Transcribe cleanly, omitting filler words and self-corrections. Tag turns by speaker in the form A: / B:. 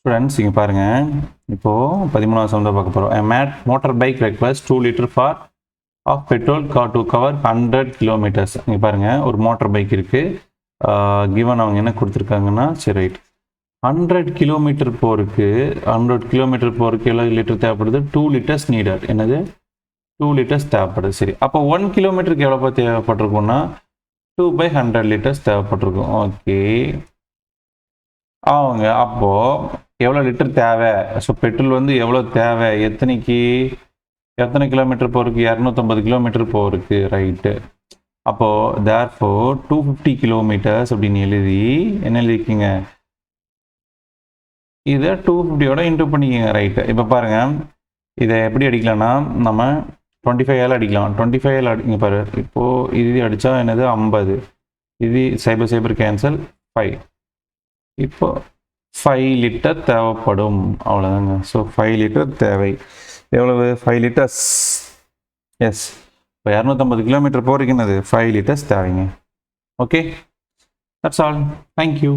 A: Friends இங்கே பாருங்கள், இப்போது 13வது சம் தான் பார்க்க போகிறோம். Motor bike requires 2 liter for of petrol to cover 100 kilometres. இங்கே பாருங்கள், ஒரு மோட்டார் பைக் இருக்குது. கிவன் அவங்க என்ன கொடுத்துருக்காங்கன்னா, சரி ரைட், 100 கிலோமீட்டர் போகிறதுக்கு 100 கிலோமீட்டர் போகிறதுக்கு எவ்வளோ லிட்டர் தேவைப்படுது? 2 liters நீடட். என்னது? 2 liters தேவைப்படுது. சரி, அப்போ 1 கிலோமீட்டருக்கு எவ்வளோப்பா தேவைப்பட்டிருக்கும்னா 2/100 liters தேவைப்பட்டிருக்கும். ஓகே, அவங்க அப்போது எவ்வளோ லிட்டர் தேவை? ஸோ பெட்ரோல் வந்து எவ்வளோ தேவை? எத்தனை கிலோமீட்டர் போகிறதுக்கு? 250 கிலோமீட்டர் போகிறதுக்கு. ரைட்டு. அப்போது தேர்ஃபோர் 250 கிலோமீட்டர்ஸ் அப்படின்னு எழுதி என்ன எழுதிக்கிங்க? இதை 250யோட இன்டூ பண்ணிக்கோங்க. ரைட்டு. இப்போ பாருங்கள், இதை எப்படி அடிக்கலாம்னா நம்ம 25ஆல் அடிக்கலாம். 25ஆல் இங்கே பாரு, இப்போது இது அடித்தா என்னது? 50. இது சைபர் கேன்சல் 5. இப்போ 5 லிட்டர் தேவைப்படும். அவ்வளோதாங்க. ஸோ 5 லிட்டர் தேவை. எவ்வளவு? 5 லிட்டர்ஸ். எஸ், இப்போ 250 கிலோமீட்டர் போகிறதுக்கு என்னது? 5 லிட்டர்ஸ் தேவைங்க. Okay, that's all. தேங்க்யூ.